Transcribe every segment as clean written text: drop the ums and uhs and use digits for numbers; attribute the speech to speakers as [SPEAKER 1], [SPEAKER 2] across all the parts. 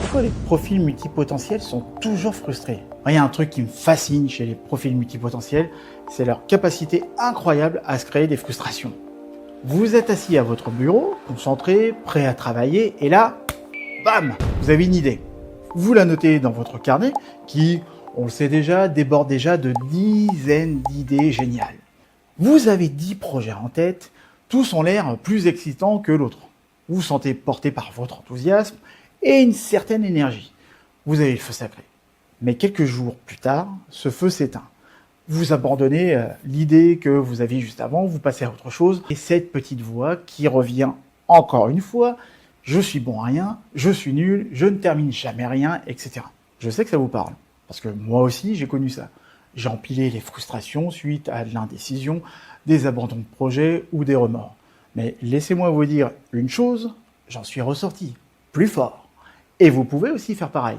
[SPEAKER 1] Pourquoi les profils multipotentiels sont toujours frustrés? Il y a un truc qui me fascine chez les profils multipotentiels, c'est leur capacité incroyable à se créer des frustrations. Vous êtes assis à votre bureau, concentré, prêt à travailler, et là, bam, vous avez une idée. Vous la notez dans votre carnet qui, on le sait déjà, déborde déjà de dizaines d'idées géniales. Vous avez 10 projets en tête, tous ont l'air plus excitants que l'autre. Vous vous sentez porté par votre enthousiasme et une certaine énergie. Vous avez le feu sacré. Mais quelques jours plus tard, ce feu s'éteint. Vous abandonnez l'idée que vous aviez juste avant, vous passez à autre chose, et cette petite voix qui revient encore une fois, je suis bon à rien, je suis nul, je ne termine jamais rien, etc. Je sais que ça vous parle, parce que moi aussi j'ai connu ça. J'ai empilé les frustrations suite à de l'indécision, des abandons de projet ou des remords. Mais laissez-moi vous dire une chose, j'en suis ressorti plus fort. Et vous pouvez aussi faire pareil.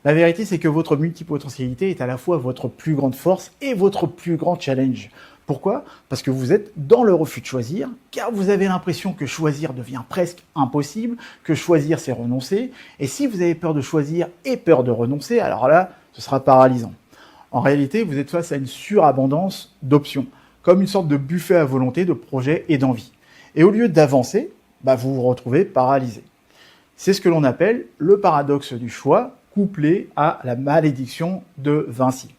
[SPEAKER 1] La vérité, c'est que votre multipotentialité est à la fois votre plus grande force et votre plus grand challenge. Pourquoi? Parce que vous êtes dans le refus de choisir, car vous avez l'impression que choisir devient presque impossible, que choisir c'est renoncer, et si vous avez peur de choisir et peur de renoncer, alors là, ce sera paralysant. En réalité, vous êtes face à une surabondance d'options, comme une sorte de buffet à volonté de projets et d'envies. Et au lieu d'avancer, vous vous retrouvez paralysé. C'est ce que l'on appelle le paradoxe du choix, couplé à la malédiction de Vinci.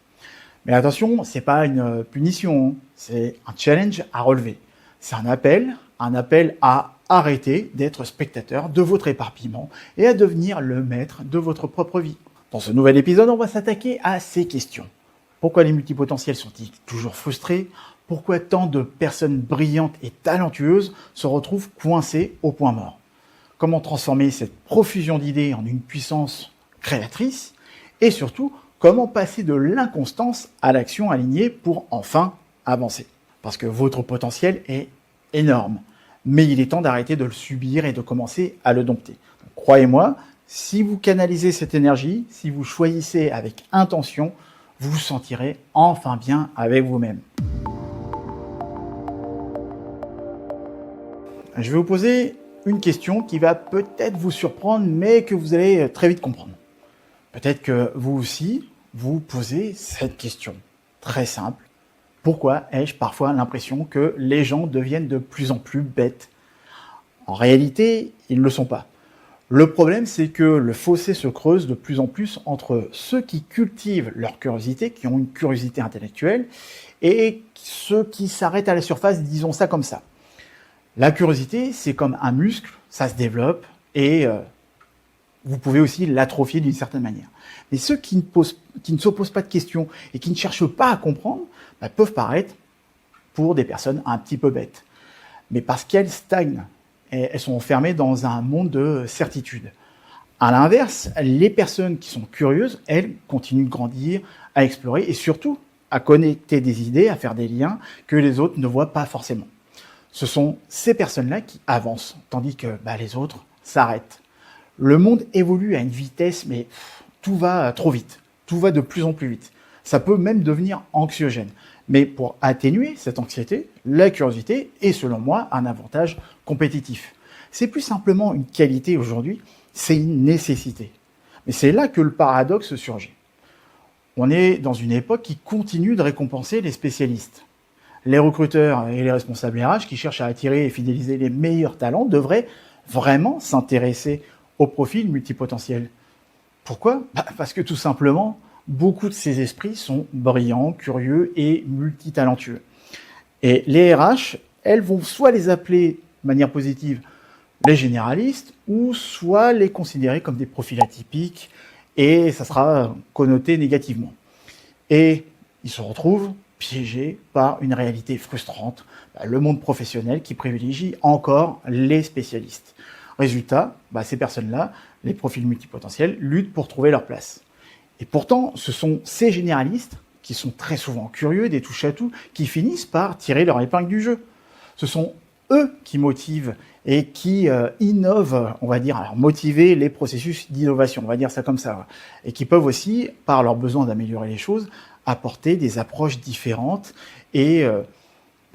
[SPEAKER 1] Mais attention, c'est pas une punition, c'est un challenge à relever. C'est un appel à arrêter d'être spectateur de votre éparpillement et à devenir le maître de votre propre vie. Dans ce nouvel épisode, on va s'attaquer à ces questions. Pourquoi les multipotentiels sont-ils toujours frustrés? Pourquoi tant de personnes brillantes et talentueuses se retrouvent coincées au point mort? Comment transformer cette profusion d'idées en une puissance créatrice? Et surtout, comment passer de l'inconstance à l'action alignée pour enfin avancer? Parce que votre potentiel est énorme, mais il est temps d'arrêter de le subir et de commencer à le dompter. Croyez-moi, si vous canalisez cette énergie, si vous choisissez avec intention, vous vous sentirez enfin bien avec vous-même. Je vais vous poser une question qui va peut-être vous surprendre, mais que vous allez très vite comprendre. Peut-être que vous aussi, vous posez cette question très simple. Pourquoi ai-je parfois l'impression que les gens deviennent de plus en plus bêtes? En réalité, ils ne le sont pas. Le problème, c'est que le fossé se creuse de plus en plus entre ceux qui cultivent leur curiosité, qui ont une curiosité intellectuelle, et ceux qui s'arrêtent à la surface, disons ça comme ça. La curiosité, c'est comme un muscle, ça se développe et vous pouvez aussi l'atrophier d'une certaine manière. Mais ceux qui ne s'opposent pas de questions et qui ne cherchent pas à comprendre peuvent paraître pour des personnes un petit peu bêtes. Mais parce qu'elles stagnent, et elles sont enfermées dans un monde de certitude. À l'inverse, les personnes qui sont curieuses, elles continuent de grandir, à explorer et surtout à connecter des idées, à faire des liens que les autres ne voient pas forcément. Ce sont ces personnes-là qui avancent, tandis que les autres s'arrêtent. Le monde évolue à une vitesse, mais tout va trop vite, tout va de plus en plus vite. Ça peut même devenir anxiogène. Mais pour atténuer cette anxiété, la curiosité est selon moi un avantage compétitif. C'est plus simplement une qualité aujourd'hui, c'est une nécessité. Mais c'est là que le paradoxe surgit. On est dans une époque qui continue de récompenser les spécialistes. Les recruteurs et les responsables RH qui cherchent à attirer et fidéliser les meilleurs talents devraient vraiment s'intéresser aux profils multipotentiels. Pourquoi? Parce que tout simplement, beaucoup de ces esprits sont brillants, curieux et multitalentueux. Et les RH, elles vont soit les appeler de manière positive les généralistes, ou soit les considérer comme des profils atypiques, et ça sera connoté négativement. Et ils se retrouvent piégés par une réalité frustrante, le monde professionnel qui privilégie encore les spécialistes. Résultat, ces personnes-là, les profils multipotentiels, luttent pour trouver leur place. Et pourtant, ce sont ces généralistes, qui sont très souvent curieux, des touche-à-tout, qui finissent par tirer leur épingle du jeu. Ce sont eux qui motivent et qui innovent, on va dire, alors motiver les processus d'innovation, on va dire ça comme ça, et qui peuvent aussi, par leur besoin d'améliorer les choses, apporter des approches différentes et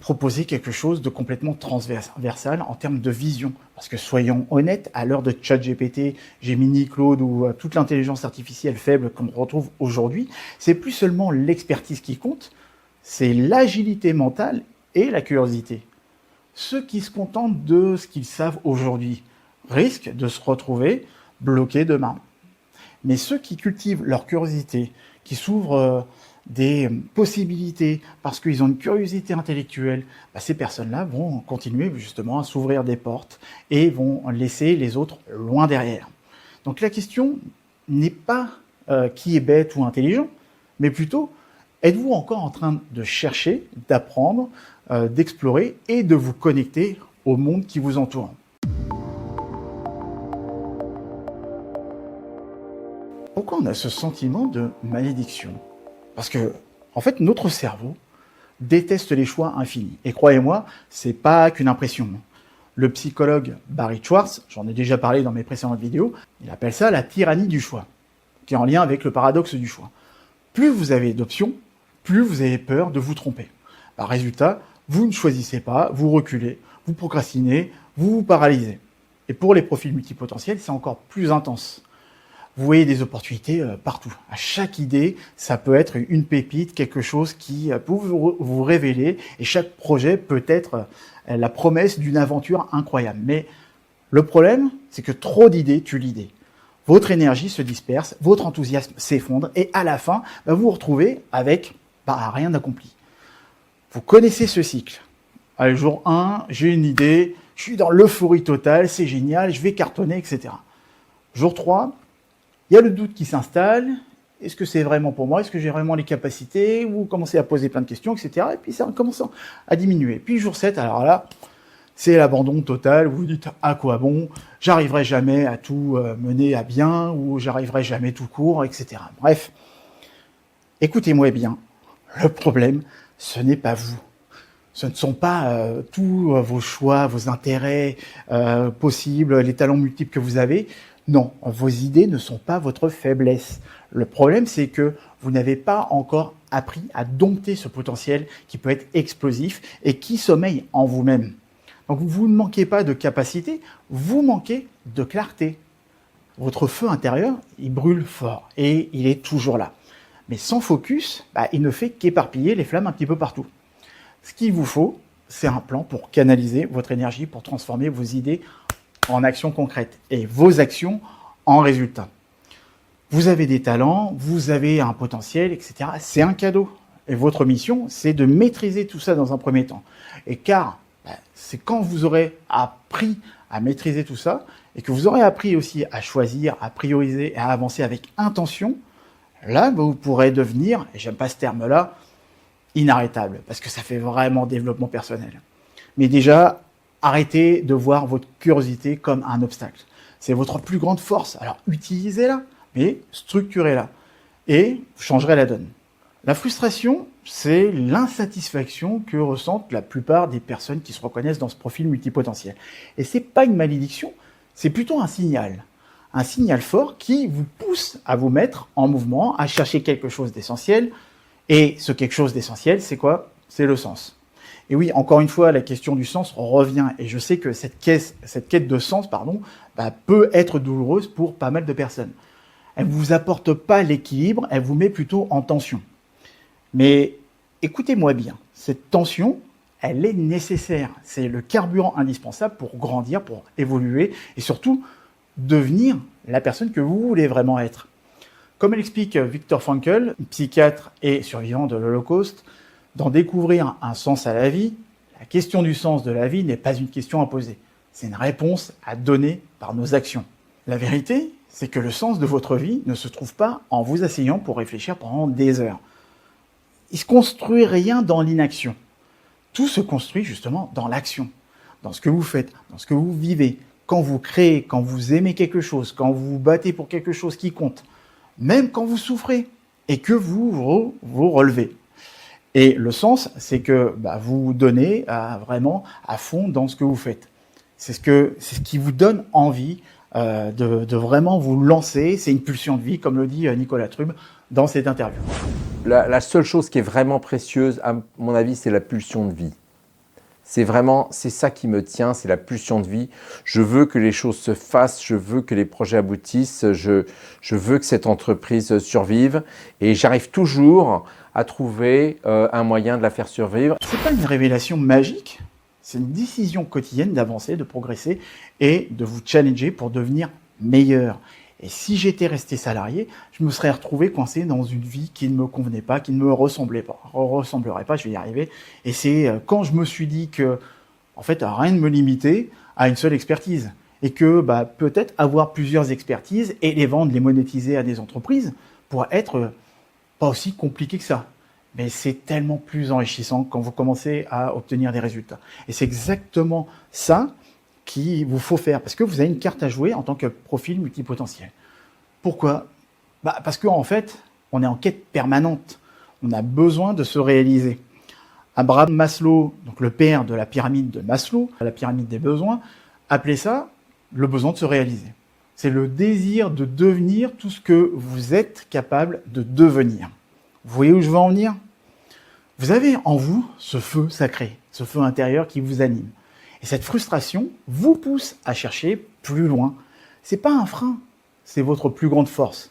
[SPEAKER 1] proposer quelque chose de complètement transversal en termes de vision. Parce que soyons honnêtes, à l'heure de ChatGPT, Gemini, Claude ou toute l'intelligence artificielle faible qu'on retrouve aujourd'hui, c'est plus seulement l'expertise qui compte, c'est l'agilité mentale et la curiosité. Ceux qui se contentent de ce qu'ils savent aujourd'hui risquent de se retrouver bloqués demain. Mais ceux qui cultivent leur curiosité, qui s'ouvrent des possibilités parce qu'ils ont une curiosité intellectuelle, ces personnes-là vont continuer justement à s'ouvrir des portes et vont laisser les autres loin derrière. Donc la question n'est pas qui est bête ou intelligent, mais plutôt êtes-vous encore en train de chercher, d'apprendre, d'explorer et de vous connecter au monde qui vous entoure. Pourquoi on a ce sentiment de malédiction? Parce que, en fait, notre cerveau déteste les choix infinis. Et croyez-moi, c'est pas qu'une impression. Le psychologue Barry Schwartz, j'en ai déjà parlé dans mes précédentes vidéos, il appelle ça la tyrannie du choix, qui est en lien avec le paradoxe du choix. Plus vous avez d'options, plus vous avez peur de vous tromper. Par résultat, vous ne choisissez pas, vous reculez, vous procrastinez, vous vous paralysez. Et pour les profils multipotentiels, c'est encore plus intense. Vous voyez des opportunités partout. À chaque idée, ça peut être une pépite, quelque chose qui peut vous révéler. Et chaque projet peut être la promesse d'une aventure incroyable. Mais le problème, c'est que trop d'idées tue l'idée. Votre énergie se disperse, votre enthousiasme s'effondre. Et à la fin, vous vous retrouvez avec rien accompli. Vous connaissez ce cycle. Allez, jour 1, j'ai une idée, je suis dans l'euphorie totale, c'est génial, je vais cartonner, etc. Jour 3, il y a le doute qui s'installe. Est-ce que c'est vraiment pour moi? Est-ce que j'ai vraiment les capacités? Vous commencez à poser plein de questions, etc. Et puis ça commence à diminuer. Puis jour 7, alors là, c'est l'abandon total. Vous vous dites, à quoi bon? J'arriverai jamais à tout mener à bien, ou j'arriverai jamais tout court, etc. Bref, écoutez-moi bien. Le problème, ce n'est pas vous. Ce ne sont pas tous vos choix, vos intérêts possibles, les talents multiples que vous avez. Non, vos idées ne sont pas votre faiblesse. Le problème, c'est que vous n'avez pas encore appris à dompter ce potentiel qui peut être explosif et qui sommeille en vous-même. Donc vous ne manquez pas de capacité, vous manquez de clarté. Votre feu intérieur, il brûle fort et il est toujours là. Mais sans focus, il ne fait qu'éparpiller les flammes un petit peu partout. Ce qu'il vous faut, c'est un plan pour canaliser votre énergie, pour transformer vos idées en actions concrètes et vos actions en résultats. Vous avez des talents, vous avez un potentiel, etc. C'est un cadeau. Et votre mission, c'est de maîtriser tout ça dans un premier temps. Et car c'est quand vous aurez appris à maîtriser tout ça et que vous aurez appris aussi à choisir, à prioriser et à avancer avec intention, là, vous pourrez devenir, et j'aime pas ce terme-là, inarrêtable, parce que ça fait vraiment développement personnel. Mais déjà, arrêtez de voir votre curiosité comme un obstacle. C'est votre plus grande force. Alors utilisez-la, mais structurez-la. Et vous changerez la donne. La frustration, c'est l'insatisfaction que ressentent la plupart des personnes qui se reconnaissent dans ce profil multipotentiel. Et c'est pas une malédiction, c'est plutôt un signal. Un signal fort qui vous pousse à vous mettre en mouvement, à chercher quelque chose d'essentiel. Et ce quelque chose d'essentiel, c'est quoi? C'est le sens. Et oui, encore une fois, la question du sens revient. Et je sais que cette quête de sens, peut être douloureuse pour pas mal de personnes. Elle ne vous apporte pas l'équilibre, elle vous met plutôt en tension. Mais écoutez-moi bien, cette tension, elle est nécessaire. C'est le carburant indispensable pour grandir, pour évoluer et surtout devenir la personne que vous voulez vraiment être. Comme l'explique Viktor Frankl, psychiatre et survivant de l'Holocauste, dans Découvrir un sens à la vie, la question du sens de la vie n'est pas une question à poser. C'est une réponse à donner par nos actions. La vérité, c'est que le sens de votre vie ne se trouve pas en vous asseyant pour réfléchir pendant des heures. Il ne se construit rien dans l'inaction. Tout se construit justement dans l'action, dans ce que vous faites, dans ce que vous vivez. Quand vous créez, quand vous aimez quelque chose, quand vous vous battez pour quelque chose qui compte, même quand vous souffrez et que vous vous relevez. Et le sens, c'est que vous vous donnez vraiment à fond dans ce que vous faites. C'est ce qui vous donne envie de vraiment vous lancer. C'est une pulsion de vie, comme le dit Nicolas Trub dans cette interview.
[SPEAKER 2] La seule chose qui est vraiment précieuse, à mon avis, c'est la pulsion de vie. C'est ça qui me tient, c'est la pulsion de vie. Je veux que les choses se fassent, je veux que les projets aboutissent, je veux que cette entreprise survive et j'arrive toujours à trouver un moyen de la faire survivre.
[SPEAKER 1] C'est pas une révélation magique, c'est une décision quotidienne d'avancer, de progresser et de vous challenger pour devenir meilleur. Et si j'étais resté salarié, je me serais retrouvé coincé dans une vie qui ne me convenait pas, qui ne me ressemblerait pas, je vais y arriver. Et c'est quand je me suis dit que, en fait, rien ne me limitait à une seule expertise. Et que peut-être avoir plusieurs expertises et les vendre, les monétiser à des entreprises pourrait être pas aussi compliqué que ça. Mais c'est tellement plus enrichissant quand vous commencez à obtenir des résultats. Et c'est exactement ça qu'il vous faut faire, parce que vous avez une carte à jouer en tant que profil multipotentiel. Pourquoi? Parce qu'en fait, on est en quête permanente. On a besoin de se réaliser. Abraham Maslow, donc le père de la pyramide de Maslow, la pyramide des besoins, appelait ça le besoin de se réaliser. C'est le désir de devenir tout ce que vous êtes capable de devenir. Vous voyez où je veux en venir? Vous avez en vous ce feu sacré, ce feu intérieur qui vous anime. Et cette frustration vous pousse à chercher plus loin. C'est pas un frein, c'est votre plus grande force.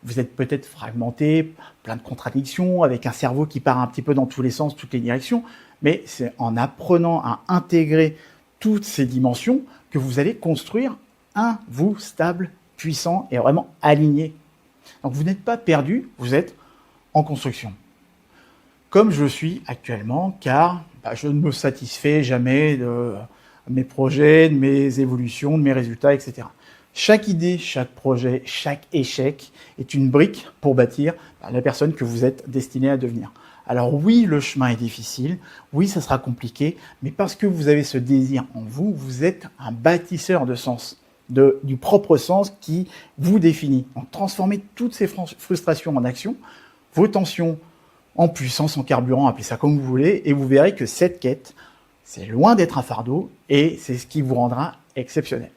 [SPEAKER 1] Vous êtes peut-être fragmenté, plein de contradictions, avec un cerveau qui part un petit peu dans tous les sens, toutes les directions, mais c'est en apprenant à intégrer toutes ces dimensions que vous allez construire un vous stable, puissant et vraiment aligné. Donc vous n'êtes pas perdu, vous êtes en construction. Comme je suis actuellement, car je ne me satisfais jamais de mes projets, de mes évolutions, de mes résultats, etc. Chaque idée, chaque projet, chaque échec est une brique pour bâtir la personne que vous êtes destiné à devenir. Alors oui, le chemin est difficile, oui, ça sera compliqué, mais parce que vous avez ce désir en vous, vous êtes un bâtisseur de sens, du propre sens qui vous définit. Donc transformez toutes ces frustrations en action, vos tensions en puissance, en carburant, appelez ça comme vous voulez, et vous verrez que cette quête, c'est loin d'être un fardeau, et c'est ce qui vous rendra exceptionnel.